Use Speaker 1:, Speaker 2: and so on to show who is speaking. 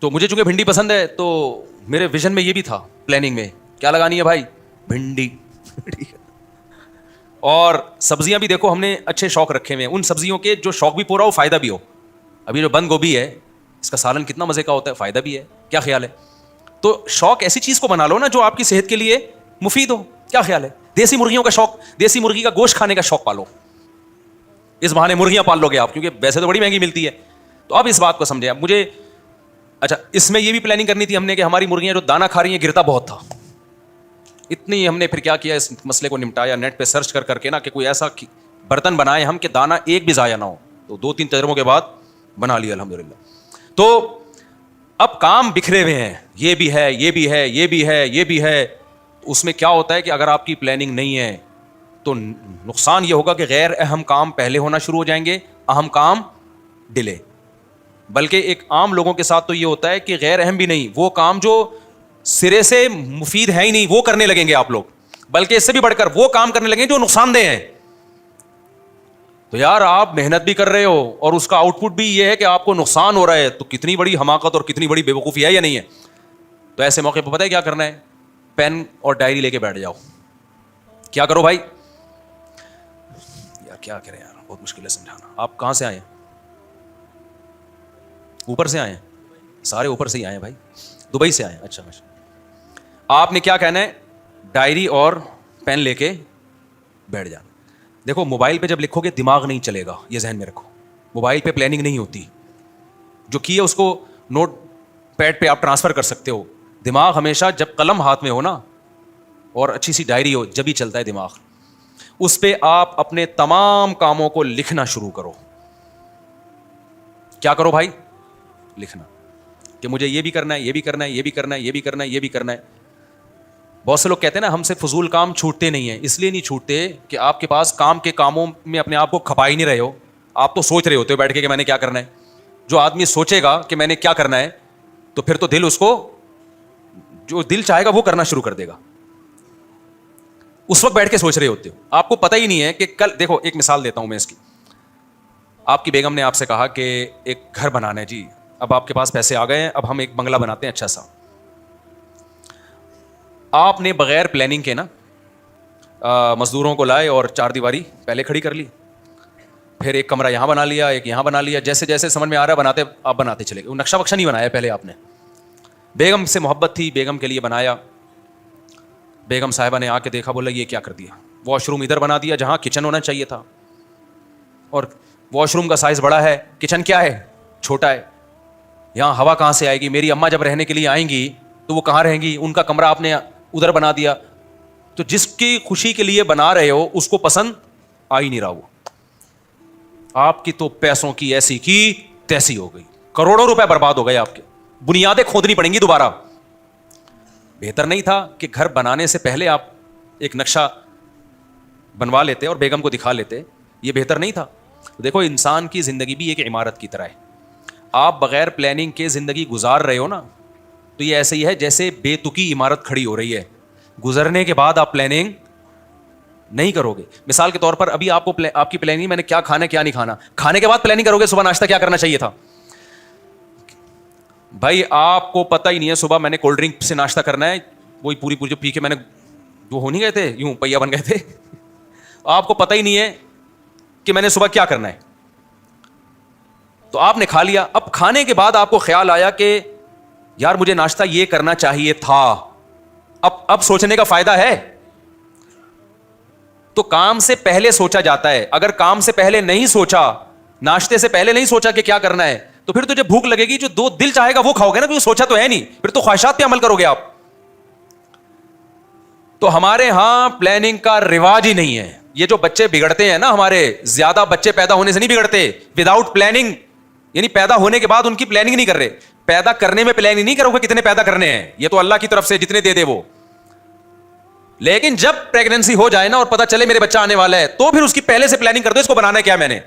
Speaker 1: تو مجھے چونکہ بھنڈی پسند ہے تو میرے ویژن میں یہ بھی تھا, پلاننگ میں کیا لگانی ہے بھائی, بھنڈی. اور سبزیاں بھی دیکھو ہم نے اچھے شوق رکھے ہوئے ہیں, ان سبزیوں کے جو شوق بھی پورا ہو, فائدہ بھی ہو. ابھی جو بند گوبھی ہے اس کا سالن کتنا مزے کا ہوتا ہے, فائدہ بھی ہے. کیا خیال ہے؟ تو شوق ایسی چیز کو بنا لو نا جو آپ کی صحت کے لیے مفید ہو. کیا خیال ہے؟ دیسی مرغیوں کا شوق, دیسی مرغی کا گوشت کھانے کا شوق پالو, اس بہانے مرغیاں پال لو گے آپ, کیونکہ ویسے تو بڑی مہنگی ملتی ہے. تو اب اس بات کو سمجھے. اب مجھے اچھا اس میں یہ بھی پلاننگ کرنی تھی ہم نے کہ ہماری مرغیاں جو دانا کھا رہی ہیں گرتا بہت تھا. اتنی ہم نے پھر کیا کیا, اس مسئلے کو نمٹایا نیٹ پہ سرچ کر کے نا کہ کوئی ایسا برتن بنائے ہم کہ دانا ایک بھی ضائع نہ ہو. تو 2-3 تجربوں کے بعد بنا لیا الحمدللہ. تو اب کام بکھرے ہوئے ہیں, یہ بھی ہے, یہ بھی ہے, یہ بھی ہے, یہ بھی ہے. اس میں کیا ہوتا ہے کہ اگر آپ کی پلاننگ نہیں ہے تو نقصان یہ ہوگا کہ غیر اہم کام پہلے ہونا شروع ہو جائیں گے, اہم کام ڈیلے. بلکہ ایک عام لوگوں کے ساتھ تو یہ ہوتا ہے کہ غیر اہم بھی نہیں, وہ کام جو سرے سے مفید ہے ہی نہیں وہ کرنے لگیں گے آپ لوگ, بلکہ اس سے بھی بڑھ کر وہ کام کرنے لگیں جو نقصان دہ ہیں. تو یار آپ محنت بھی کر رہے ہو اور اس کا آؤٹ پٹ بھی یہ ہے کہ آپ کو نقصان ہو رہا ہے, تو کتنی بڑی حماقت اور کتنی بڑی بیوقوفی ہے یا نہیں ہے. تو ایسے موقع پہ پتہ ہے کیا کرنا ہے, پین اور ڈائری لے کے بیٹھ جاؤ. کیا کرو بھائی, یار کیا کریں یار, بہت مشکل ہے سمجھانا. آپ کہاں سے آئے ہیں؟ اوپر سے آئے ہیں, سارے اوپر سے ہی آئے ہیں بھائی, دبئی سے آئے ہیں. اچھا اچھا. آپ نے کیا کہنا ہے, ڈائری اور پین لے کے بیٹھ جانا. دیکھو موبائل پہ جب لکھو گے دماغ نہیں چلے گا, یہ ذہن میں رکھو. موبائل پہ پلاننگ نہیں ہوتی, جو کی ہے اس کو نوٹ پیڈ پہ آپ ٹرانسفر کر سکتے ہو. دماغ ہمیشہ جب قلم ہاتھ میں ہو نا اور اچھی سی ڈائری ہو جب ہی چلتا ہے دماغ. اس پہ آپ اپنے تمام کاموں کو لکھنا شروع کرو. کیا کرو بھائی, لکھنا کہ مجھے یہ بھی کرنا ہے, یہ بھی کرنا ہے, یہ بھی کرنا ہے, یہ بھی کرنا ہے, یہ بھی کرنا ہے. بہت سے لوگ کہتے ہیں نا ہم سے فضول کام چھوٹتے نہیں ہیں. اس لیے نہیں چھوٹتے کہ آپ کے پاس کام کے کاموں میں اپنے آپ کو کھپا ہی نہیں رہے ہو. آپ تو سوچ رہے ہوتے ہو بیٹھ کے کہ میں نے کیا کرنا ہے. جو آدمی سوچے گا کہ میں نے کیا کرنا ہے تو پھر تو دل اس کو جو دل چاہے گا وہ کرنا شروع کر دے گا. اس وقت بیٹھ کے سوچ رہے ہوتے ہو, آپ کو پتہ ہی نہیں ہے کہ کل. دیکھو ایک مثال دیتا ہوں میں اس کی. آپ کی بیگم نے آپ سے کہا کہ ایک گھر بنانا ہے جی, اب آپ کے پاس پیسے آ گئے ہیں, اب ہم ایک بنگلہ بناتے ہیں اچھا سا. آپ نے بغیر پلاننگ کے نا مزدوروں کو لائے اور 4 دیواری پہلے کھڑی کر لی, پھر ایک کمرہ یہاں بنا لیا, ایک یہاں بنا لیا. جیسے جیسے سمجھ میں آ رہا ہے بناتے آپ بناتے چلے گئے. نقشہ وقشہ نہیں بنایا پہلے آپ نے. بیگم سے محبت تھی, بیگم کے لیے بنایا. بیگم صاحبہ نے آ کے دیکھا, بولا یہ کیا کر دیا. واش روم ادھر بنا دیا جہاں کچن ہونا چاہیے تھا, اور واش روم کا سائز بڑا ہے, کچن کیا ہے چھوٹا ہے. یہاں ہوا کہاں سے آئے گی, میری اماں جب رہنے کے لیے آئیں گی تو وہ کہاں رہیں گی, ان کا کمرہ آپ نے ادھر بنا دیا. تو جس کی خوشی کے لیے بنا رہے ہو اس کو پسند آ ہی نہیں رہا. وہ آپ کی تو پیسوں کی ایسی کی تیسی ہو گئی, کروڑوں روپے برباد ہو گئے آپ کے, بنیادیں کھودنی پڑیں گی دوبارہ. بہتر نہیں تھا کہ گھر بنانے سے پہلے آپ ایک نقشہ بنوا لیتے اور بیگم کو دکھا لیتے؟ یہ بہتر نہیں تھا؟ دیکھو انسان کی زندگی بھی ایک عمارت کی طرح ہے. آپ بغیر پلاننگ کے زندگی گزار رہے ہو نا تو یہ ایسے ہی ہے جیسے بے تکی عمارت کھڑی ہو رہی ہے. گزرنے کے بعد آپ پلاننگ نہیں کرو گے. مثال کے طور پر ابھی آپ کو آپ کی پلاننگ میں نے کیا کھانا کیا نہیں کھانا, کھانے کے بعد پلاننگ کرو گے صبح ناشتہ کیا کرنا چاہیے تھا. بھائی آپ کو پتہ ہی نہیں ہے صبح میں نے کولڈ ڈرنک سے ناشتہ کرنا ہے, وہی پوری جو پی کے میں نے جو ہو نہیں گئے تھے یوں پہیا بن گئے تھے. آپ کو پتہ ہی نہیں ہے کہ میں نے صبح کیا کرنا ہے, تو آپ نے کھا لیا. اب کھانے کے بعد آپ کو خیال آیا کہ یار مجھے ناشتہ یہ کرنا چاہیے تھا. اب سوچنے کا فائدہ ہے؟ تو کام سے پہلے سوچا جاتا ہے. اگر کام سے پہلے نہیں سوچا, ناشتے سے پہلے نہیں سوچا کہ کیا کرنا ہے, تو پھر تجھے بھوک لگے گی, جو دو دل چاہے گا وہ کھاؤ گے نا, کیونکہ سوچا تو ہے نہیں, پھر تو خواہشات پہ عمل کرو گے آپ. تو ہمارے ہاں پلاننگ کا رواج ہی نہیں ہے. یہ جو بچے بگڑتے ہیں نا ہمارے, زیادہ بچے پیدا ہونے سے نہیں بگڑتے, وداؤٹ پلاننگ, یعنی پیدا ہونے کے بعد ان کی پلاننگ نہیں کر رہے. پیدا کرنے میں پلاننگ نہیں کرو گے کتنے پیدا کرنے ہیں, یہ تو اللہ کی طرف سے جتنے دے دے وہ. لیکن جب پریگننسی ہو جائے نا اور پتہ چلے میرے بچہ آنے والا ہے, تو پھر اس کی پہلے سے پلاننگ کر دو, اس کو بنانا ہے کیا میں نے.